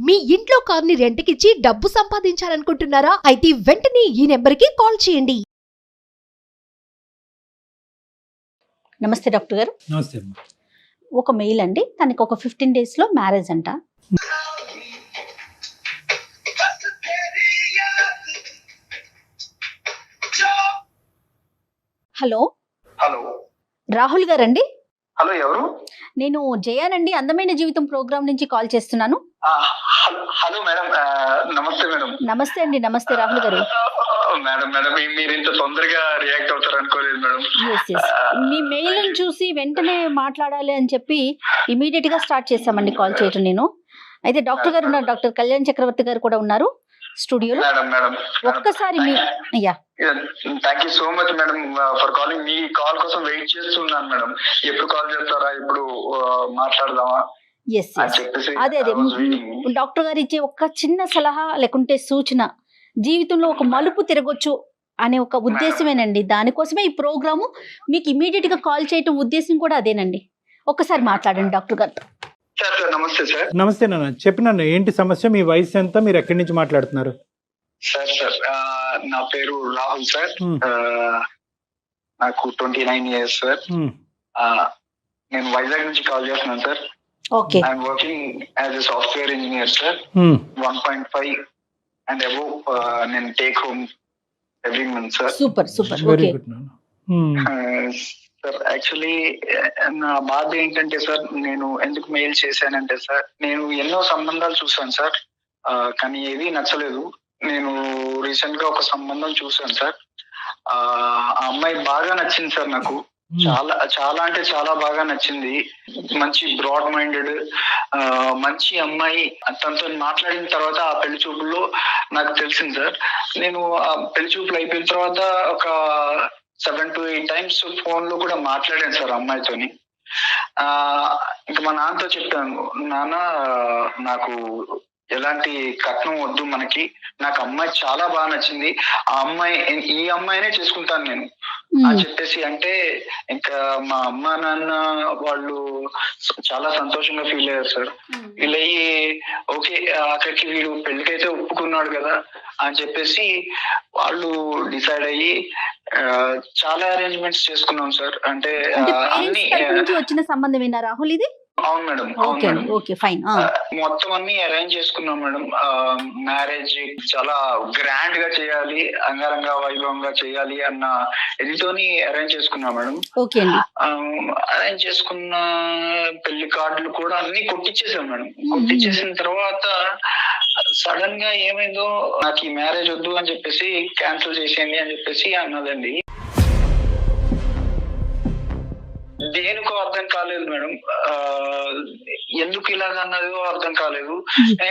మీ ఇంట్లో కార్ని రెంట్కిచ్చి డబ్బు సంపాదించాలనుకుంటున్నారా? అయితే వెంటనే ఈ నెంబర్కి కాల్ చేయండి. నమస్తే డాక్టర్ గారు. నమస్తే అమ్మా. ఒక మెయిల్ అండి, తనకి ఒక 15 days లో మ్యారేజ్ అంట. హలో హలో రాహుల్ గారండి? హలో ఎవరు? నేను జయానండి, అందమైన జీవితం ప్రోగ్రామ్ నుంచి కాల్ చేస్తున్నాను. హలో మేడం, నమస్తే మేడం. నమస్తే అండి. నమస్తే రాహుల్ గారు. మేడం మేడం మీరు ఇంత తొందరగా రియాక్ట్ అవుతారు అనుకోలేదు మేడం. ఎస్ మీ మెయిల్ చూసి వెంటనే మాట్లాడాలి అని చెప్పి ఇమీడియట్ గా స్టార్ట్ చేశామండి కాల్ చేయటం. నేను అయితే డాక్టర్ గారు ఉన్నారు, డాక్టర్ కళ్యాణ్ చక్రవర్తి గారు కూడా ఉన్నారు స్టూడియోలో. మేడం మేడం ఒక్కసారి మీ thank you so much madam for calling. మీ కాల్ కోసం వెయిట్ చేస్తున్నాను మేడం. ఎప్పుడు కాల్ చేస్తారా, ఎప్పుడు మాట్లాడదామా ఎస్ అదే డాక్టర్ గారు ఇచ్చే ఒక చిన్న సలహా లేకుంటే సూచన జీవితంలో ఒక మలుపు తిరగొచ్చు అనే ఒక ఉద్దేశమేనండి. దానికోసమే ఈ ప్రోగ్రాము మీకు ఇమీడియట్ గా కాల్ చేయటం ఉద్దేశం కూడా అదేనండి. ఒక్కసారి మాట్లాడండి డాక్టర్ గారితో. సార్ నమస్తే సార్. నమస్తే నాన్న, చెప్పినాను ఏంటి సమస్య, మీ వయసు ఎంత, మీరు ఎక్కడి నుంచి మాట్లాడుతున్నారు? సార్ నా పేరు రాహుల్ సార్. నాకు 29 years సార్. నేను వైజాగ్ నుంచి కాల్ చేస్తున్నాను sir. Okay. I'm working as a software engineer sir. 1.5 and above నేను take home every month sir. Super super. Very okay good నాన్న. సార్ యాక్చువల్లీ నా బాధ ఏంటంటే సార్, నేను ఎందుకు మెయిల్ చేశానంటే సార్, నేను ఎన్నో సంబంధాలు చూసాను సార్, కానీ ఏది నచ్చలేదు. నేను రీసెంట్ గా ఒక సంబంధం చూసాను సార్. ఆ అమ్మాయి బాగా నచ్చింది సార్ నాకు. చాలా చాలా అంటే చాలా బాగా నచ్చింది. మంచి బ్రాడ్ మైండెడ్ మంచి అమ్మాయి. తనతో మాట్లాడిన తర్వాత ఆ పెళ్లి చూపుల్లో నాకు తెలిసింది సార్. నేను ఆ పెళ్లి చూపులు అయిపోయిన తర్వాత ఒక 7 to 8 times ఫోన్ లో కూడా మాట్లాడాను సార్ అమ్మాయితోని. ఇంకా మా నాన్నతో చెప్పాను, నాన్న నాకు ఎలాంటి కట్నం వద్దు మనకి, నాకు అమ్మాయి చాలా బాగా నచ్చింది, ఈ అమ్మాయినే చేసుకుంటాను నేను అని చెప్పేసి అంటే, ఇంకా మా అమ్మ నాన్న వాళ్ళు చాలా సంతోషంగా ఫీల్ అయ్యారు సార్. ఫీల్ అయ్యి ఓకే అక్కడికి వీడు పెళ్లికైతే ఒప్పుకున్నాడు కదా అని చెప్పేసి వాళ్ళు డిసైడ్ అయ్యి చాలా అరేంజ్మెంట్స్ చేసుకున్నాం సార్. అంటే అన్ని వచ్చిన సంబంధమేనా రాహుల్ ఇది? అవును మేడం, అవును మేడం. Okay fine. మొత్తం అన్ని అరేంజ్ చేసుకున్నాం మేడం. మ్యారేజ్ చాలా గ్రాండ్ గా చేయాలి, అంగరంగ వైభవంగా చేయాలి అన్న ఇదితోని అరేంజ్ చేసుకున్నాం మేడం. ఓకే అండి. అరేంజ్ చేసుకున్న పెళ్లి కార్డులు కూడా అన్ని కొట్టించేసాం మేడం. కొట్టించేసిన తర్వాత సడన్ గా ఏమైందో, నాకు ఈ మ్యారేజ్ వద్దు అని చెప్పేసి క్యాన్సిల్ చేసేయండి అని చెప్పేసి అన్నదండి. దేనికో అర్థం కాలేదు మేడం, ఎందుకు ఇలాగ అన్నదో అర్థం కాలేదు.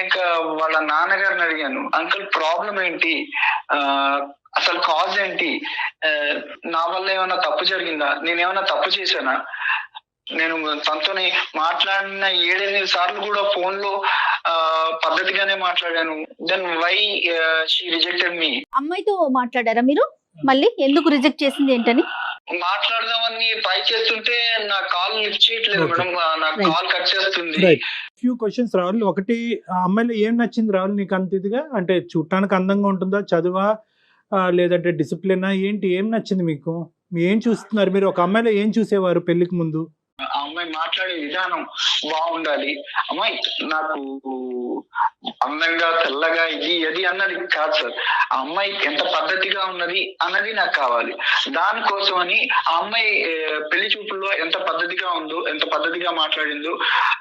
ఇంకా వాళ్ళ నాన్నగారిని అడిగాను, అంకుల్ ప్రాబ్లం ఏంటి, అసలు కాజ్ ఏంటి, నా వల్ల ఏమైనా తప్పు జరిగిందా, నేనేమైనా తప్పు చేశానా, నేను తనతోని మాట్లాడిన 7-8 సార్లు కూడా ఫోన్ లో పద్ధతిగానే మాట్లాడాను. దెన్ వై షీ రిజెక్టెడ్ మీ. అమ్మాయితో మాట్లాడారా మీరు? మళ్ళీ ఎందుకు రిజెక్ట్ చేసింది ఏంటని మాట్లాడదామని ట్రై చేస్తుంటే నా కాల్ లిఫ్ట్ చేయట్లేదు మేడం, నా కాల్ కట్ చేస్తుంది. ఫ్యూ క్వశ్చన్స్ రావాలి. ఒకటి, ఆ అమ్మాయిలో ఏం నచ్చింది రావాలి నీకు అంత ఇదిగా? అంటే చూడటానికి అందంగా ఉంటుందా, చదువా, లేదంటే డిసిప్లినా, ఏంటి, ఏం నచ్చింది మీకు? ఏం చూస్తున్నారు మీరు? ఒక అమ్మాయిలో ఏం చూసేవారు పెళ్లికి ముందు? ఆ అమ్మాయి మాట్లాడే విధానం బాగుండాలి. అమ్మాయి నాకు అందంగా తెల్లగా ఇది అది అన్నది కాదు సార్, ఆ అమ్మాయి ఎంత పద్ధతిగా ఉన్నది అన్నది నాకు కావాలి. దానికోసమని ఆ అమ్మాయి పెళ్లి చూపుల్లో ఎంత పద్ధతిగా ఉందో, ఎంత పద్ధతిగా మాట్లాడిందో,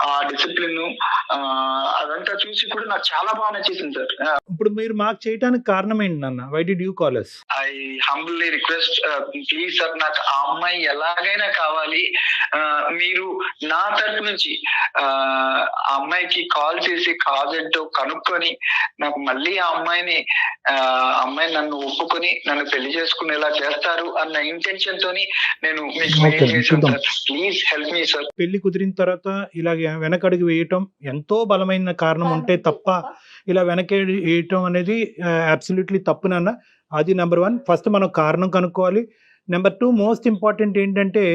ఆ డిసిప్లిన్ అదంతా చూసి కూడా నాకు చాలా బాగా నచ్చేసింది సార్. ఇప్పుడు మీరు మాకు చేయడానికి కారణం ఏంటి నాన్న? Why did you call us? I humbly request, please sir, నాకు ఆ అమ్మాయి ఎలాగైనా కావాలి. మీరు నా తరపు నుంచి ఆ అమ్మాయికి కాల్ చేసి కాజ్ ఏంటో కనుక్కొని నాకు మళ్ళీ ఆ అమ్మాయి నన్ను ఒప్పుకొని నన్ను పెళ్లి చేసుకునేలా చేస్తారు అన్న ఇంటెన్షన్ తోని నేను మీకు ప్లీజ్ హెల్ప్ మీ సార్. పెళ్లి కుదిరిన తర్వాత ఇలాగ వెనకడుగు వేయటం ఎంతో బలమైన కారణం ఉంటే తప్ప ఇలా వెనకడుగు వేయటం అనేది అబ్సల్యూట్లీ తప్పు నాన్న. అది నెంబర్ 1. ఫస్ట్ మనం కారణం కనుక్కోవాలి. నెంబర్ 2 మోస్ట్ ఇంపార్టెంట్ ఏంటంటే,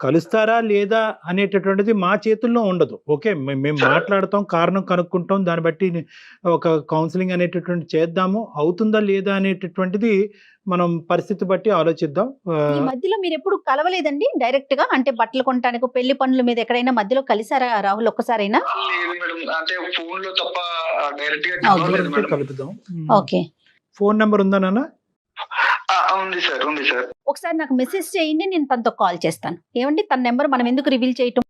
కలుస్తారా లేదా అనేటటువంటిది మా చేతుల్లో ఉండదు. ఓకే. మేము మాట్లాడతాం, కారణం కనుక్కుంటాం. దాన్ని బట్టి ఒక కౌన్సిలింగ్ అనేటటువంటి చేద్దాము. అవుతుందా లేదా అనేటటువంటిది మనం పరిస్థితి బట్టి ఆలోచిద్దాం. ఈ మధ్యలో మీరు ఎప్పుడు కలవలేదండి డైరెక్ట్ గా? అంటే బట్టలు కొనడానికి పెళ్లి పనుల మీద ఎక్కడైనా మధ్యలో కలిసారా రాహుల్ ఒక్కసారైనా? లేదు మేడం, అంటే ఫోన్ లో తప్ప డైరెక్ట్ గా Okay. కలవలేదు మేడం. కలుపుదాం. ఓకే, ఫోన్ నెంబర్ ఉందా నాన్న? ఉంది సార్, ఉంది సార్. ఒకసారి నాకు మెసేజ్ చేయండి, నేను తనతో కాల్ చేస్తాను. ఏమండి, తన నెంబర్ మనం ఎందుకు రివీల్ చేయటం?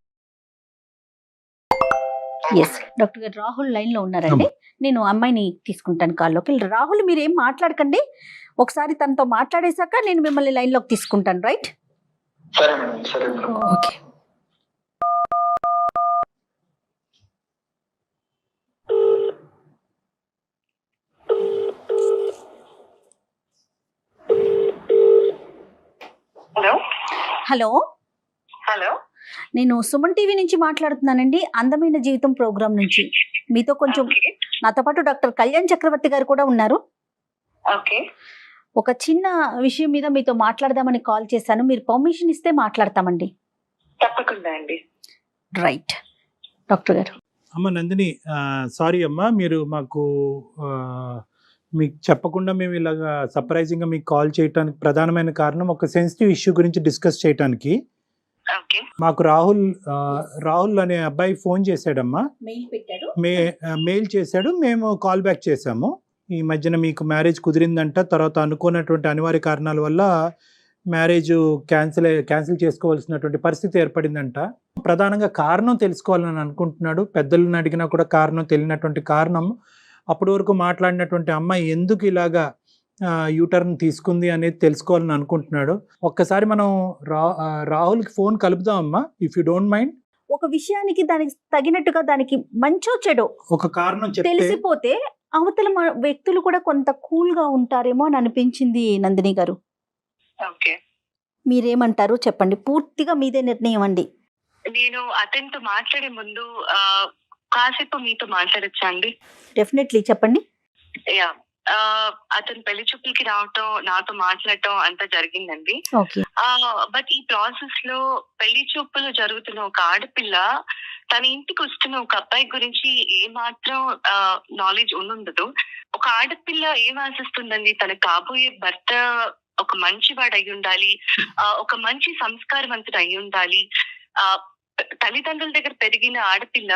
ఎస్, డాక్టర్ గారు రాహుల్ లైన్ లో ఉన్నారండి. నేను అమ్మాయిని తీసుకుంటాను కాల్లోకి. రాహుల్, మీరు ఏం మాట్లాడకండి, ఒకసారి తనతో మాట్లాడేశాక నేను మిమ్మల్ని లైన్ లోకి తీసుకుంటాను. రైట్? సరే మేడం, సరే madam. Okay. Hello hello, hello నేను సుమన్ టీవీ నుంచి మాట్లాడుతున్నానండి, అందమైన జీవితం ప్రోగ్రామ్ నుంచి. మీతో కొంచెం, ఓకే నాతో పాటు డాక్టర్ కళ్యాణ్ చక్రవర్తి గారు కూడా ఉన్నారు. ఓకే ఒక చిన్న విషయం మీద మీతో మాట్లాడదామని కాల్ చేశాను. మీరు పర్మిషన్ ఇస్తే మాట్లాడతామండి. తప్పకుండా అండి. రైట్ డాక్టర్ గారు. అమ్మ నందిని, సారీ అమ్మా, మీరు మాకు మీకు చెప్పకుండా మేము ఇలాగా సర్ప్రైజింగ్గా మీకు కాల్ చేయడానికి ప్రధానమైన కారణం ఒక సెన్సిటివ్ ఇష్యూ గురించి డిస్కస్ చేయడానికి. ఓకే మాకు రాహుల్ అనే అబ్బాయి ఫోన్ చేశాడమ్మా, మెయిల్ పెట్టాడు, మెయిల్ చేశాడు, మేము కాల్ బ్యాక్ చేశాము. ఈ మధ్యన మీకు మ్యారేజ్ కుదిరిందంట, తర్వాత అనుకున్నటువంటి అనివార్య కారణాల వల్ల మ్యారేజ్ క్యాన్సిల్ చేసుకోవాల్సినటువంటి పరిస్థితి ఏర్పడిందంట. ప్రధానంగా కారణం తెలుసుకోవాలని అనుకుంటున్నాడు. పెద్దలను అడిగినా కూడా కారణం తెలియనటువంటి కారణం, అప్పటి వరకు మాట్లాడినటువంటి అమ్మాయి ఎందుకు ఇలాగా యూటర్న్ తీసుకుంది అనేది తెలుసుకోవాలని అనుకుంటున్నాడు. ఒక్కసారి మనం రాహుల్కి ఫోన్ కలుపుదాం అమ్మా, ఇఫ్ యూ డోంట్ మైండ్. ఒక విషయానికి దానికి తగినట్టుగా దానికి మంచో చెడో ఒక కారణం చెప్తే తెలిసిపోతే అవతల వ్యక్తులు కూడా కొంత కూల్ గా ఉంటారేమో అని అనిపించింది నందిని గారు. ఓకే మీరేమంటారు చెప్పండి, పూర్తిగా మీదే నిర్ణయం అండి. నేను అతనితో మాట్లాడే ముందు కాసేపు మీతో మాట్లాడచ్చా అండి? డెఫినెట్లీ చెప్పండి. యా, అతను పెళ్లి చూపులకి రావటం, నాతో మాట్లాడటం అంతా జరిగిందండి. ఓకే. బట్ ఈ ప్రాసెస్ లో పెళ్లి చూపులు జరుగుతున్న ఒక ఆడపిల్ల తన ఇంటికి వస్తున్న ఒక అబ్బాయి గురించి ఏ మాత్రం నాలెడ్జ్ ఉండదు. ఒక ఆడపిల్ల ఏం ఆశిస్తుందండి, తన కాబోయే భర్త ఒక మంచివాడు అయి ఉండాలి, ఒక మంచి సంస్కారవంతుడు అయి ఉండాలి. తల్లిదండ్రుల దగ్గర పెరిగిన ఆడపిల్ల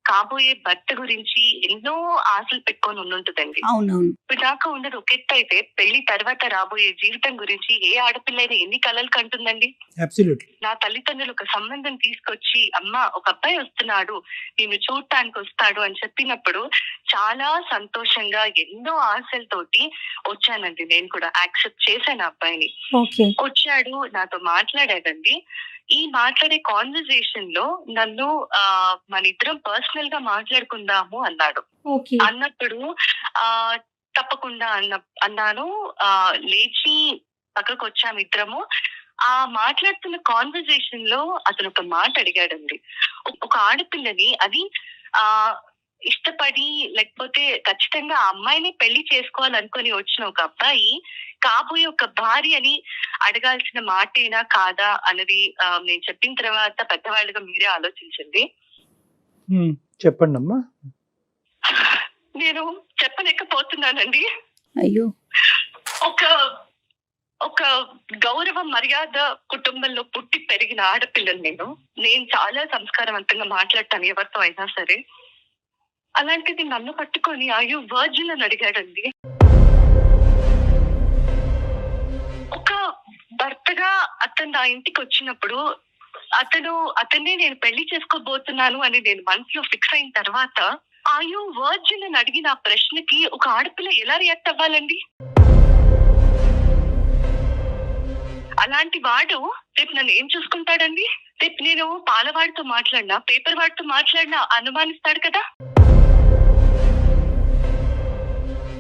కాబోయే భర్త గురించి ఎన్నో ఆశలు పెట్టుకొని ఉంటుందండి. అవునవును. ఇప్పుడు దాకా ఉండదు ఒక ఎత్తు అయితే, పెళ్లి తర్వాత రాబోయే జీవితం గురించి ఏ ఆడపిల్ల అయినా ఎన్ని కలలు కంటుందండి. నా తల్లిదండ్రులు ఒక సంబంధం తీసుకొచ్చి, అమ్మ ఒక అబ్బాయి వస్తున్నాడు, నేను చూడటానికి వస్తాడు అని చెప్పినప్పుడు చాలా సంతోషంగా ఎన్నో ఆశలతోటి వచ్చానండి. నేను కూడా యాక్సెప్ట్ చేశాను అబ్బాయిని. వచ్చాడు, నాతో మాట్లాడాడండి. ఈ మాట్లాడే కాన్వర్సేషన్ లో నన్ను మన ఇద్దరం పర్సనల్ గా మాట్లాడుకుందాము అన్నాడు. అన్నప్పుడు తప్పకుండా అన్నాను. లేచి పక్కకు వచ్చాము ఇద్దరము. ఆ మాట్లాడుతున్న కాన్వర్సేషన్ లో అతను ఒక మాట అడిగాడండి. ఒక ఆడపిల్లని, అది ఇష్టపడి లేకపోతే ఖచ్చితంగా ఆ అమ్మాయిని పెళ్లి చేసుకోవాలనుకొని వచ్చిన ఒక అబ్బాయి కాబోయే ఒక భార్య అని అడగాల్సిన మాటేనా కాదా అన్నది నేను చెప్పిన తర్వాత పెద్దవాళ్ళుగా మీరే ఆలోచించండి. చెప్పండి అమ్మా. నేను చెప్పలేకపోతున్నానండి. అయ్యో, ఒక గౌరవ మర్యాద కుటుంబంలో పుట్టి పెరిగిన ఆడపిల్లని నేను చాలా సంస్కారవంతంగా మాట్లాడతాను ఎవరితో అయినా సరే. అలాంటిది నన్ను పట్టుకొని అయ్యో వర్జిన్ అని అడిగాడండి. ఒక భర్తగా అతను నా ఇంటికి వచ్చినప్పుడు అతన్ని నేను పెళ్లి చేసుకోబోతున్నాను అని నేను మనసులో ఫిక్స్ అయిన తర్వాత అయ్యో వర్జిన్ అని అడిగిన ఆ ప్రశ్నకి ఒక ఆడపిల్ల ఎలా రియాక్ట్ అవ్వాలండి? అలాంటి వాడు రేపు నన్ను ఏం చూసుకుంటాడండి? రేపు నేను పాలవాడితో మాట్లాడినా, పేపర్ వాడితో మాట్లాడినా అనుమానిస్తాడు కదా.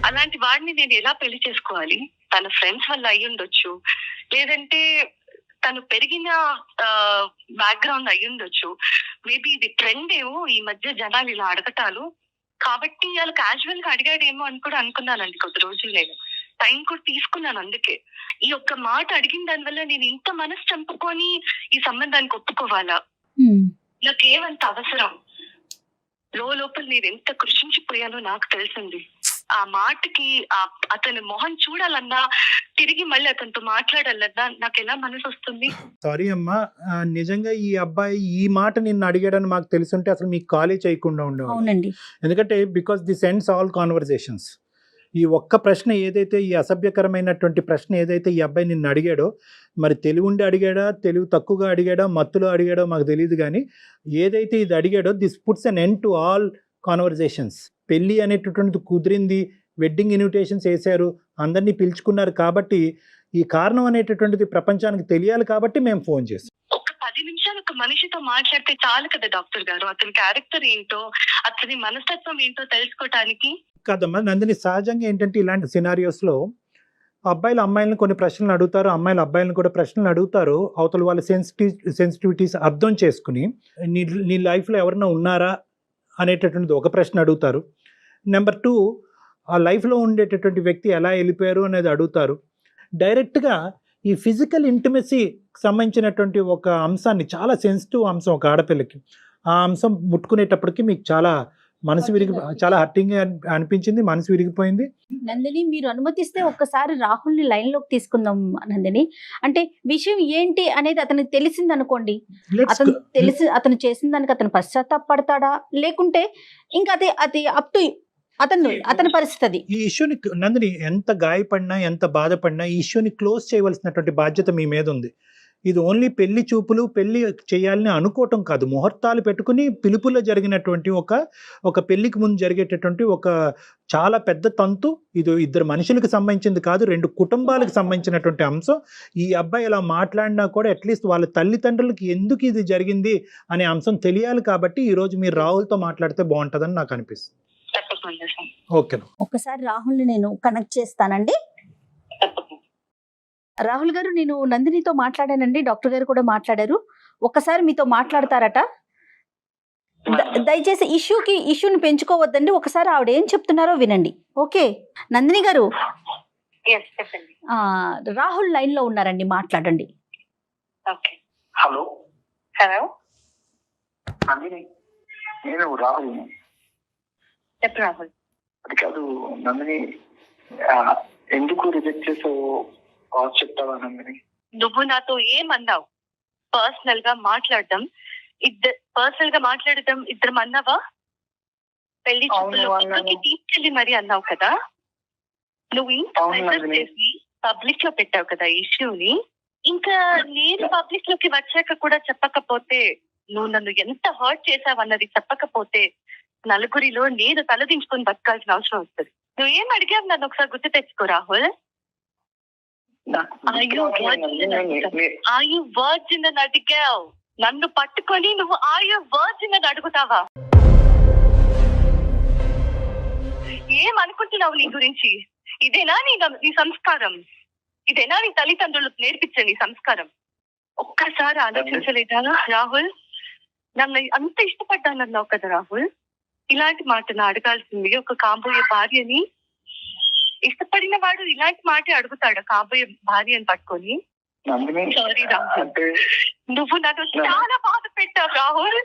అలాంటి వాడిని నేను ఎలా పెళ్లి చేసుకోవాలి? తన ఫ్రెండ్స్ వల్ల అయ్యి ఉండొచ్చు, లేదంటే తను పెరిగిన బ్యాక్గ్రౌండ్ అయ్యి ఉండొచ్చు. మేబీ ఇది ట్రెండ్ ఏమో ఈ మధ్య జనాలు ఇలా అడగటాలు, కాబట్టి వాళ్ళు క్యాజువల్ గా అడిగాడేమో అని కూడా అనుకున్నానండి కొద్ది రోజులు నేను. టైం కూడా తీసుకున్నాను. అందుకే ఈ ఒక్క మాట అడిగిన దాని వల్ల నేను ఇంత మనసు చంపుకొని ఈ సంబంధానికి ఒప్పుకోవాలా? నాకేమంత అవసరం? లోపల నేను ఎంత కృషించిపోయానో నాకు తెలిసింది. ఆ మాటకి అతని మొహం చూడాలన్నా, తిరిగి మళ్ళీ అతనితో మాట్లాడాలన్నా నాకు ఎలా మనసు వస్తుంది? సారీ అమ్మా, నిజంగా ఈ అబ్బాయి ఈ మాట నిన్ను అడిగాడని మాకు తెలుసుంటే అసలు మీకు కాలే చేయకుండా ఉండేవాడు. అవునండి. ఎందుకంటే because this ends all conversations. ఈ ఒక్క ప్రశ్న ఏదైతే, ఈ అసభ్యకరమైనటువంటి ప్రశ్న ఏదైతే ఈ అబ్బాయి నిన్ను అడిగాడో, మరి తెలివి ఉండి అడిగాడా, తెలివి తక్కువగా అడిగాడా, మత్తులో అడిగాడో మాకు తెలియదు, కానీ ఏదైతే ఇది అడిగాడో this puts an end to all conversations. పెళ్ళి అనేటటువంటిది కుదిరింది, వెడ్డింగ్ ఇన్విటేషన్స్ వేశారు, అందరినీ పిలుచుకున్నారు, కాబట్టి ఈ కారణం అనేటటువంటిది ప్రపంచానికి తెలియాలి కాబట్టి మేము ఫోన్ చేసాం. ఒక 10 నిమిషాలు ఒక మనిషితో మాట్లాడితే చాలు కదా డాక్టర్ గారు, అతని క్యారెక్టర్ ఏంటో, అతని మనస్తత్వం ఏంటో తెలుసుకోవటానికి. కాదమ్మా నందిని, సహజంగా ఏంటంటే ఇలాంటి సినారియోస్లో అబ్బాయిలు అమ్మాయిలను కొన్ని ప్రశ్నలు అడుగుతారు, అమ్మాయిలు అబ్బాయిలను కూడా ప్రశ్నలు అడుగుతారు. అవతల వాళ్ళ సెన్సిటివిటీస్ అర్థం చేసుకుని నీ లైఫ్లో ఎవరైనా ఉన్నారా అనేటటువంటిది ఒక ప్రశ్న అడుగుతారు. నెంబర్ 2, ఆ లైఫ్లో ఉండేటటువంటి వ్యక్తి ఎలా వెళ్ళిపోయారు అనేది అడుగుతారు. డైరెక్ట్గా ఈ ఫిజికల్ ఇంటిమసీకి సంబంధించినటువంటి ఒక అంశాన్ని, చాలా సెన్సిటివ్ అంశం ఒక ఆడపిల్లకి, ఆ అంశం ముట్టుకునేటప్పటికి మీకు చాలా మనసు చాలా హర్టింగ్ అనిపించింది, మనసు విరిగిపోయింది. నందిని, మీరు అనుమతిస్తే ఒక్కసారి రాహుల్ని లైన్ లోకి తీసుకుందాం నందిని. అంటే విషయం ఏంటి అనేది అతనికి తెలిసింది అనుకోండి, అతను చేసిన దానికి అతను పశ్చాత్తాపడతాడా, లేకుంటే ఇంకా అది అప్ టు అతని పరిస్థితి. ఈ ఇష్యూని నందిని ఎంత గాయపడినా, ఎంత బాధపడినా ఈ ఇష్యూని క్లోజ్ చేయవలసినటువంటి బాధ్యత మీ మీద ఉంది. ఇది ఓన్లీ పెళ్లి చూపులు, పెళ్లి చేయాలని అనుకోవటం కాదు, ముహూర్తాలు పెట్టుకుని పిలుపులో జరిగినటువంటి ఒక పెళ్లికి ముందు జరిగేటటువంటి ఒక చాలా పెద్ద తంతు. ఇది ఇద్దరు మనుషులకు సంబంధించింది కాదు, 2 కుటుంబాలకు సంబంధించినటువంటి అంశం. ఈ అబ్బాయి ఇలా మాట్లాడినా కూడా అట్లీస్ట్ వాళ్ళ తల్లిదండ్రులకి ఎందుకు ఇది జరిగింది అనే అంశం తెలియాలి, కాబట్టి ఈరోజు మీరు రాహుల్తో మాట్లాడితే బాగుంటుందని నాకు అనిపిస్తుంది. ఓకే, ఒక్కసారి రాహుల్ని నేను కనెక్ట్ చేస్తానండి. రాహుల్ గారు, నేను నందినితో మాట్లాడానండి, డాక్టర్ గారు కూడా మాట్లాడారు. ఒక్కసారి మీతో మాట్లాడతారట. దయచేసి ఇష్యూని పెంచుకోవద్దండి, ఒకసారి ఆవిడ ఏం చెప్తున్నారో వినండి. ఓకే నందిని గారు, రాహుల్ లైన్ లో ఉన్నారండి, మాట్లాడండి. హలో హలో నందిని, నేను రాహుల్. చెప్పు రాహుల్. అది కాదు నందిని, ఎందుకు రిజెక్ట్ చేసావు చెప్తావా నందిని? నువ్వు నాతో ఏమన్నావు? పర్సనల్ గా మాట్లాడడం ఇద్దరం అన్నావా? పెళ్లి తీసుకెళ్ళి మరి అన్నావు కదా. నువ్వు ఇంత చేసి పబ్లిక్ లో పెట్టావు కదా ఇష్యూని. ఇంకా నేను పబ్లిక్ లోకి వచ్చాక కూడా చెప్పకపోతే, నువ్వు నన్ను ఎంత హర్ట్ చేసావు అన్నది చెప్పకపోతే, నలుగురిలో నేను తలదించుకొని బతకాల్సిన అవసరం వస్తుంది. నువ్వేం అడిగావు నన్ను ఒకసారి గుర్తు తెచ్చుకో రాహుల్. వర్జిన్ అని అడిగావు, నన్ను పట్టుకొని నువ్వు వర్జిన్ అని అడుగుతావా? ఏమనుకుంటున్నావు నీ గురించి? ఇదేనా నీ సంస్కారం? ఇదేనా నీ తల్లిదండ్రులకు నేర్పించే నీ సంస్కారం? ఒక్కసారి ఆలోచించలేదా రాహుల్? నన్ను అంత ఇష్టపడ్డానన్నావు కదా రాహుల్, ఇలాంటి మాట అడగాల్సింది ఒక కాబోయే భార్యని. ఇష్టపడిన వాడు ఇలాంటి మాట అడుగుతాడు కాబోయే భార్యని పట్టుకొని? సారీ రాహుల్, నువ్వు నన్ను చాలా బాధ పెట్టావు రాహుల్.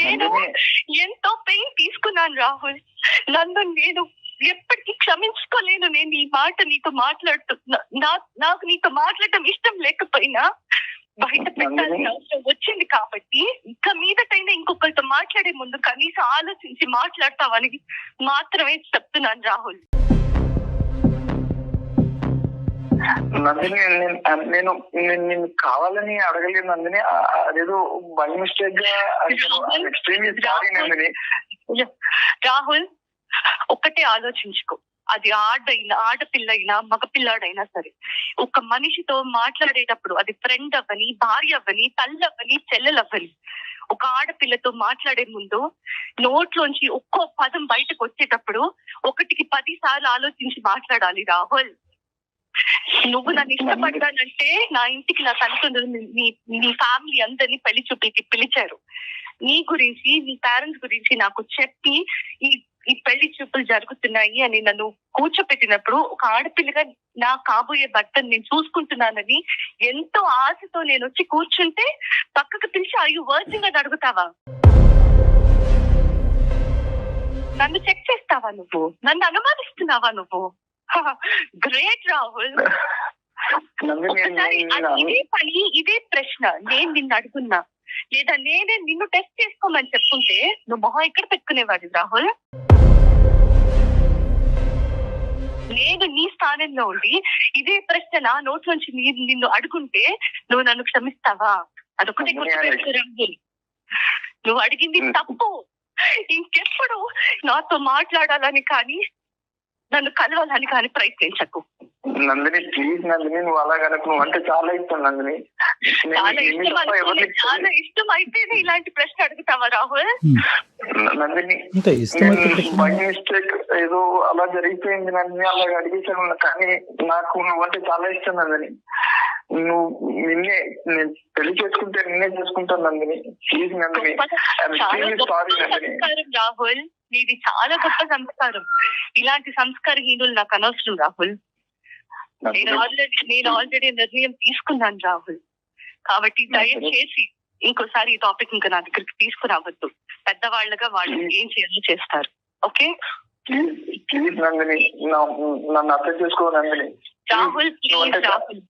నేను ఎంతో పెయిన్ తీసుకున్నాను రాహుల్. నేను ఎప్పటికీ క్షమించుకోలేను. నేను ఈ మాట నీతో నాకు నీతో మాట్లాడటం ఇష్టం లేకపోయినా బయట పెట్టాల్సిన అవసరం వచ్చింది కాబట్టి, ఇంకా మీదటైనా ఇంకొకరితో మాట్లాడే ముందు కనీసం ఆలోచించి మాట్లాడతావని మాత్రమే చెప్తున్నాను రాహుల్. నందిని, నేను నిన్ను కావాలని అడగలేదు నందిని, అదేదో బై మిస్టేక్ గా. రాహుల్, ఒక్కటే ఆలోచించుకో, అది ఆడపిల్ల అయినా మగపిల్లాడైనా సరే, ఒక మనిషితో మాట్లాడేటప్పుడు అది ఫ్రెండ్ అవ్వని, భార్య అవ్వని, తల్లి అవ్వని, చెల్లెలవ్వని, ఒక ఆడపిల్లతో మాట్లాడే ముందు నోట్లోంచి ఒక్కో పదం బయటకు వచ్చేటప్పుడు 1కి 10 సార్లు ఆలోచించి మాట్లాడాలి రాహుల్. నువ్వు నన్ను ఇష్టపడ్డానంటే నా ఇంటికి నా తల్లిదండ్రులు నీ ఫ్యామిలీ అందరినీ పెళ్లి చూపులకి పిలిచారు. నీ గురించి నీ పేరెంట్స్ గురించి నాకు చెప్పి ఈ పెళ్లి చూపులు జరుగుతున్నాయి అని నన్ను కూర్చోపెట్టినప్పుడు ఒక ఆడపిల్లగా నా కాబోయే భర్తను నేను చూసుకుంటున్నానని ఎంతో ఆశతో నేను వచ్చి కూర్చుంటే పక్కకు పిలిచి అయ్యో వర్జిన్ అని అడుగుతావా? నన్ను చెక్ చేస్తావా నువ్వు? నన్ను అనుమానిస్తున్నావా నువ్వు? గ్రేట్ రాహుల్. ఒక్కసారి ఇదే పని ఇదే ప్రశ్న నేను నిన్ను అడుగున్నా లేదా నేనే నిన్ను టెస్ట్ చేసుకోమని చెప్పుంటే నువ్వు మొహం ఎక్కడ పెట్టుకునేవాడి రాహుల్? నేను నీ స్థానంలో ఉండి ఇదే ప్రశ్న నా నోట్ నుంచి నిన్ను అడుగుంటే నువ్వు నన్ను క్షమిస్తావా? అదొకటే గుర్తుపెట్టుకో రాహుల్, నువ్వు అడిగింది తప్పు. ఇంకెప్పుడు నాతో మాట్లాడాలని కానీ నన్ను కలవాలని కానీ ప్రయత్నించకు. నందిని ప్లీజ్ నందిని, నువ్వు అలా కనుక నువ్వు అంటే చాలా ఇష్టం నందిని. చాలా ఇష్టం అయితేనే ఇలాంటి ప్రశ్న అడుగుతావా రాహుల్? నందిని బై మిస్టేక్ ఏదో అలా జరిగిపోయింది నందిని, అలా అడిగేసాను. కానీ నాకు నువ్వంటే చాలా ఇష్టం నందిని. నువ్వు నేను పెళ్లి చేసుకుంటే నిన్నే చేసుకుంటాను నందిని. Please Nandini, sorry Nandini. రాహుల్ నీది చాలా గొప్ప సంస్కారం. ఇలాంటి సంస్కారహీనులు నాకు అనవసరం రాహుల్. నేను ఆల్రెడీ నిర్ణయం తీసుకున్నాను రాహుల్. కాబట్టి దయచేసి ఇంకోసారి ఈ టాపిక్ ఇంకా నా దగ్గరికి తీసుకురావద్దు. పెద్దవాళ్ళగా వాళ్ళు ఏం చేయాలో చేస్తారు. ఓకే ప్లీజ్ నందిని, నన్ను అర్థం చేసుకో నందిని. రాహుల్ ప్లీజ్ రాహుల్,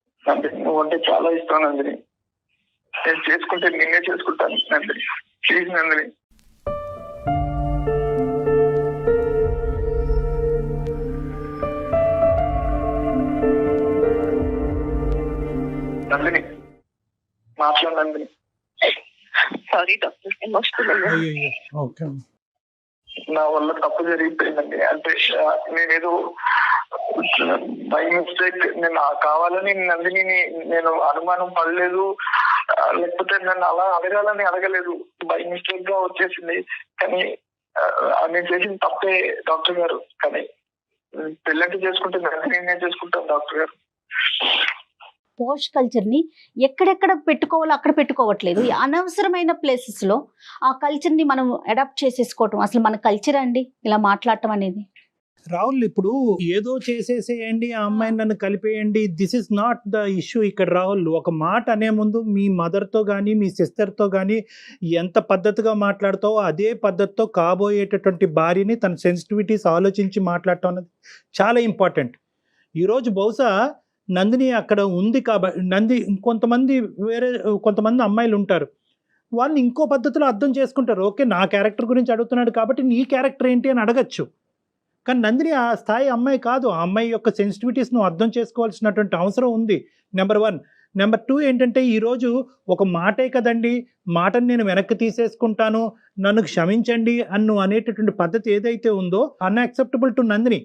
నువ్వు అంటే చాలా ఇష్టం నందిని. నేను చేసుకుంటే నేనే చేసుకుంటాను నందిని. ప్లీజ్ నందిని. నందిని మాట్లాడు నందిని. Sorry doctor, emotional. నా వల్ల తప్పు జరిగిపోయిందండి. అంటే నేనేదో బై మిస్టేక్ నేను కావాలని నందిని నేను అనుమానం పడలేదు, లేకపోతే నన్ను అలా అడగలేదు. బై మిస్టేక్ గా వచ్చేసింది. కానీ నేను చేసిన తప్పే డాక్టర్ గారు. కానీ పెళ్ళంటే చేసుకుంటే నందిని నేను చేసుకుంటాను డాక్టర్ గారు. పోష్ కల్చర్ ని ఎక్కడెక్కడ పెట్టుకోవాలో అక్కడ పెట్టుకోవట్లేదు. అనవసరమైన ప్లేసెస్ లో ఆ కల్చర్ ని మనం అడాప్ట్ చేసేసుకోవటం అసలు మన కల్చర్ అండి ఇలా మాట్లాడటం అనేది. రాహుల్, ఇప్పుడు ఏదో చేసేసేయండి, ఆ అమ్మాయిని నన్ను కలిపేయండి, this is not the issue ఇక్కడ. రాహుల్, ఒక మాట అనే ముందు మీ మదర్తో కానీ మీ సిస్టర్తో కానీ ఎంత పద్ధతిగా మాట్లాడతావో అదే పద్ధతితో కాబోయేటటువంటి భార్యని తన సెన్సిటివిటీస్ ఆలోచించి మాట్లాడటం అనేది చాలా ఇంపార్టెంట్. ఈరోజు బహుశా నందిని అక్కడ ఉంది కాబట్టి కొంతమంది అమ్మాయిలు ఉంటారు, వాళ్ళని ఇంకో పద్ధతిలో అర్థం చేసుకుంటారు. ఓకే, నా క్యారెక్టర్ గురించి అడుగుతున్నాడు కాబట్టి నీ క్యారెక్టర్ ఏంటి అని అడగచ్చు. కానీ నందిని ఆ స్థాయి అమ్మాయి కాదు. ఆ అమ్మాయి యొక్క సెన్సిటివిటీస్ నువ్వు అర్థం చేసుకోవాల్సినటువంటి అవసరం ఉంది, నెంబర్ 1. నెంబర్ 2 ఏంటంటే, ఈరోజు ఒక మాటే కదండి, మాటను నేను వెనక్కి తీసేసుకుంటాను, నన్ను క్షమించండి అన్ను అనేటటువంటి పద్ధతి ఏదైతే ఉందో అన్యాక్సెప్టబుల్ టు నందిని.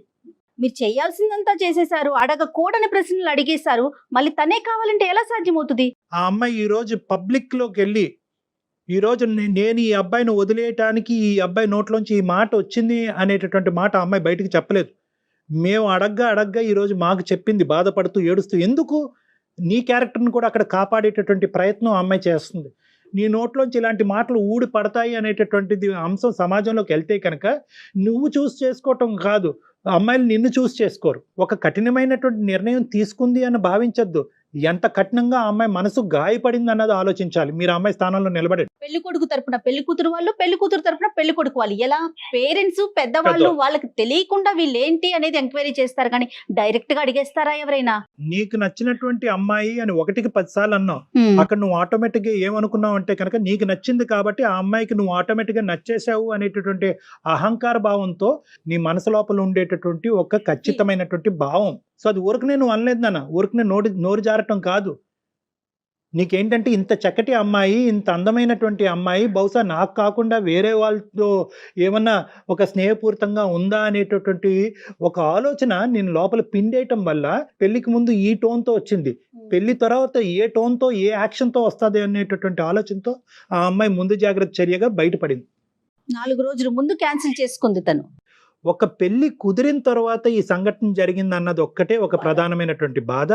మీరు చేయాల్సిందంతా చేసేసారు, అడగకూడని ప్రశ్నలు అడిగేశారు, మళ్ళీ తనే కావాలంటే ఎలా సాధ్యమవుతుంది? ఆ అమ్మాయి ఈరోజు పబ్లిక్లోకి వెళ్ళి ఈరోజు నేను ఈ అబ్బాయిని వదిలేయటానికి ఈ అబ్బాయి నోట్లోంచి ఈ మాట వచ్చింది అనేటటువంటి మాట ఆ అమ్మాయి బయటికి చెప్పలేదు. మేము అడగ్గా ఈరోజు మాకు చెప్పింది, బాధపడుతూ ఏడుస్తూ. ఎందుకు? నీ క్యారెక్టర్ని కూడా అక్కడ కాపాడేటటువంటి ప్రయత్నం ఆ అమ్మాయి చేస్తుంది. నీ నోట్లోంచి ఇలాంటి మాటలు ఊడి పడతాయి అనేటటువంటిది అంశం సమాజంలోకి వెళ్తే కనుక నువ్వు చూస్ చేసుకోవటం కాదు, అమ్మాయిలు నిన్ను చూస్ చేసుకోరు. ఒక కఠినమైనటువంటి నిర్ణయం తీసుకుంది అని భావించద్దు. ఎంత కఠినంగా ఆ అమ్మాయి మనసు గాయపడింది అన్నది ఆలోచించాలి మీరు ఆ అమ్మాయి స్థానంలో నిలబడి. పెళ్లి కొడుకు తరపున పెళ్లి కూతురు వాళ్ళు, పెళ్లి కూతురు తరపున పెళ్లి కొడుకు వాళ్ళు, ఎలా పేరెంట్స్ పెద్దవాళ్ళు వాళ్ళకి తెలియకుండా వీళ్ళు ఏంటి అనేది ఎంక్వైరీ చేస్తారు, కానీ డైరెక్ట్ గా అడిగేస్తారా ఎవరైనా? నీకు నచ్చినటువంటి అమ్మాయి అని 1కి 10 సార్లు అన్నావు, అక్కడ నువ్వు ఆటోమేటిక్ గా ఏమనుకున్నావు అంటే కనుక నీకు నచ్చింది కాబట్టి ఆ అమ్మాయికి నువ్వు ఆటోమేటిక్ గా నచ్చేసావు అనేటటువంటి అహంకార భావంతో నీ మనసు లోపల ఉండేటటువంటి ఒక ఖచ్చితమైనటువంటి భావం. సో అది ఊరికనే నువ్వు అనలేదు నాన్న, ఊరికనే నోరు జారటం కాదు. నీకేంటంటే ఇంత చక్కటి అమ్మాయి, ఇంత అందమైనటువంటి అమ్మాయి బహుశా నాకు కాకుండా వేరే వాళ్ళతో ఏమన్నా ఒక స్నేహపూరితంగా ఉందా అనేటటువంటి ఒక ఆలోచన నేను లోపల పిండేయటం వల్ల పెళ్లికి ముందు ఈ టోన్తో వచ్చింది, పెళ్లి తర్వాత ఏ టోన్తో ఏ యాక్షన్తో వస్తుంది అనేటటువంటి ఆలోచనతో ఆ అమ్మాయి ముందు జాగ్రత్త చర్యగా బయటపడింది. 4 రోజుల ముందు క్యాన్సిల్ చేసుకుంది తను. ఒక పెళ్లి కుదిరిన తర్వాత ఈ సంఘటన జరిగింది అన్నది ఒక్కటే ఒక ప్రధానమైనటువంటి బాధ.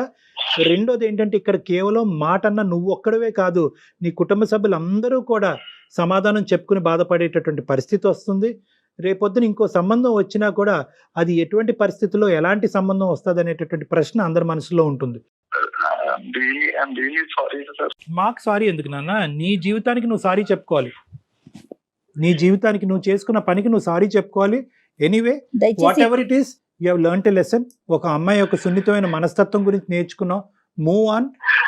రెండోది ఏంటంటే ఇక్కడ కేవలం మాట అన్న నువ్వు ఒక్కడవే కాదు, నీ కుటుంబ సభ్యులందరూ కూడా సమాధానం చెప్పుకుని బాధపడేటటువంటి పరిస్థితి వస్తుంది. రేపొద్దున ఇంకో సంబంధం వచ్చినా కూడా అది ఎటువంటి పరిస్థితుల్లో ఎలాంటి సంబంధం వస్తుంది అనేటటువంటి ప్రశ్న అందరి మనసులో ఉంటుంది. మాకు సారీ ఎందుకు నాన్న, నీ జీవితానికి నువ్వు సారీ చెప్పుకోవాలి, నీ జీవితానికి నువ్వు చేసుకున్న పనికి నువ్వు సారీ చెప్పుకోవాలి. Anyway whatever it is, you have learned a lesson. ఒక అమ్మాయి యొక్క సున్నితమైన మనస్తత్వం గురించి నేర్చుకున్నావు. Move on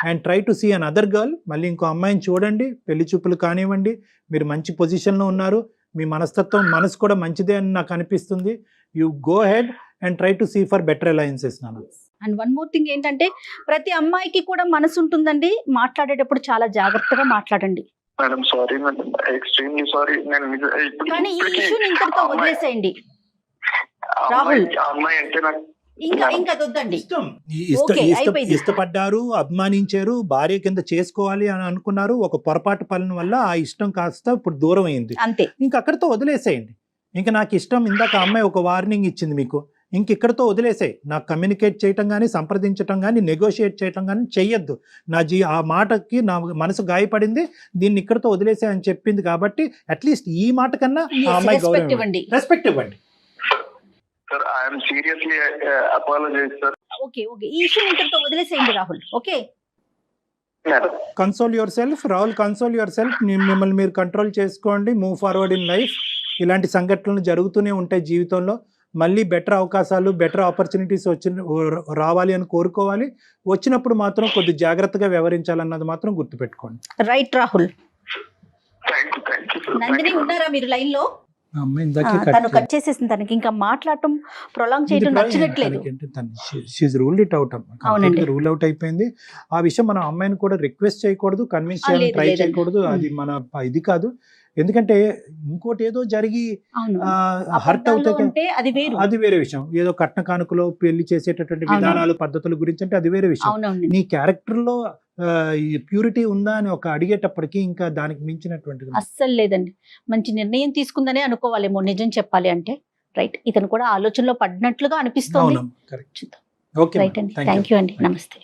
and try to see another girl. మళ్ళీ ఇంకో అమ్మాయిని చూడండి, పెళ్లి చూపులు కానివ్వండి, మీరు మంచి పొజిషన్లో ఉన్నారు, మీ మనస్తత్వం మనసు కూడా మంచిదే అని నాకు అనిపిస్తుంది. You go ahead and try to see for better alliances నాన్న. అండ్ వన్ మోర్ థింగ్ ఏంటంటే ప్రతి అమ్మాయికి కూడా మనసు ఉంటుందండి, మాట్లాడేటప్పుడు చాలా జాగ్రత్తగా మాట్లాడండి. Madam sorry madam, extremely sorry. కానీ ఈ ఇష్యూని ఇంతటితో వదిలేసేయండి రాహుల్. అమ్మాయి అంటే నాకు ఇంకా వద్దండి. ఇష్టపడ్డారు, అభిమానించారు, భార్య కింద చేసుకోవాలి అని అనుకున్నారు. ఒక పొరపాటు పనుల వల్ల ఆ ఇష్టం కాస్త ఇప్పుడు దూరం అయింది, అంతే. ఇంక అక్కడితో వదిలేసేయండి. ఇంకా నాకు ఇష్టం, ఇందాక అమ్మాయి ఒక వార్నింగ్ ఇచ్చింది మీకు, ఇంక ఇక్కడితో వదిలేసాయి. నాకు కమ్యూనికేట్ చేయటం కానీ, సంప్రదించటం కానీ, నెగోషియేట్ చేయటం కానీ చెయ్యొద్దు. ఆ మాటకి నా మనసు గాయపడింది, దీన్ని ఇక్కడితో వదిలేసాయి అని చెప్పింది కాబట్టి అట్లీస్ట్ ఈ మాట కన్నా ఆ అమ్మాయి రెస్పెక్ట్ ఇవ్వండి. రెస్పెక్ట్ ఇవ్వండి. Sir I'm seriously apologize sir. Okay ఈ ఇష్యూ ఇంతటితో వదిలేసేయండి Rahul. Okay, console yourself Rahul, console yourself. మిమ్మల్ని మీరు కంట్రోల్ చేసుకోండి, మూవ్ ఫార్వర్డ్ ఇన్ లైఫ్. ఇలాంటి సంఘటనలు జరుగుతూనే ఉంటాయి జీవితంలో. మళ్ళీ బెటర్ అవకాశాలు, బెటర్ ఆపర్చునిటీస్ రావాలి అని కోరుకోవాలి. వచ్చినప్పుడు మాత్రం కొద్ది జాగ్రత్తగా వ్యవహరించాలన్నది మాత్రం గుర్తుపెట్టుకోండి. Right Rahul. Thank you. Nandini ఉన్నారా మీరు లైన్ లో? తను కట్ చేసేసింది, తనకి ఇంకా మాట్లాడటం ప్రొలాంగ్ చేయడం నచ్చట్లేదు. రూల్ అవుట్ అయిపోయింది. ఆ విషయం మన అమ్మాయిని కూడా రిక్వెస్ట్ చేయకూడదు, కన్విన్స్ చేయాలని ట్రై చేయకూడదు. అది మన ఇది కాదు. ఎందుకంటే ఇంకోటి ఏదో జరిగి హర్ట్ అవుతే అది వేరే విషయం. ఏదో కట్న కానుకలో పెళ్లి చేసేటటువంటి విధానాలు, పద్ధతుల గురించి అంటే అది వేరే విషయం. నీ క్యారెక్టర్ లో ప్యూరిటీ ఉందా అని ఒక అడిగేటప్పటికి ఇంకా దానికి మించినటువంటి అస్సలు లేదండి. మంచి నిర్ణయం తీసుకుందనే అనుకోవాలేమో నిజం చెప్పాలి అంటే. రైట్, ఇతను కూడా ఆలోచనలో పడినట్లుగా అనిపిస్తుంది. రైట్ అండి, థ్యాంక్ యూ అండి, నమస్తే.